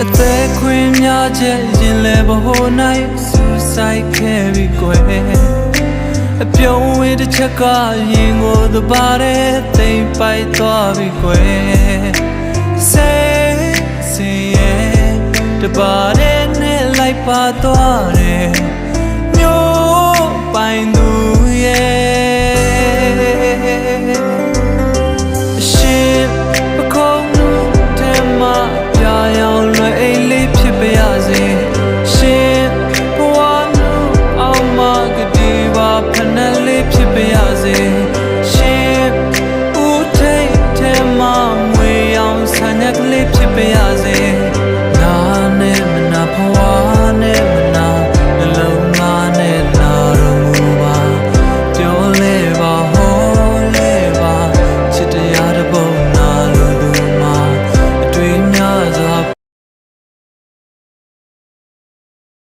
အသက်ခွင့်များချက်ရင်လဲဘဟိုနိုင်စူဆိုင်ခဲ့ပြီကွယ်အပြုံးဝေးတစ်ချက်ကရင်ကိုသဘာတဲ့သိမ့်ပိုက်သွားပြီကွယ်စေရဲ့တဘာတဲ့နဲ့လိုက်ပါသွားတယ်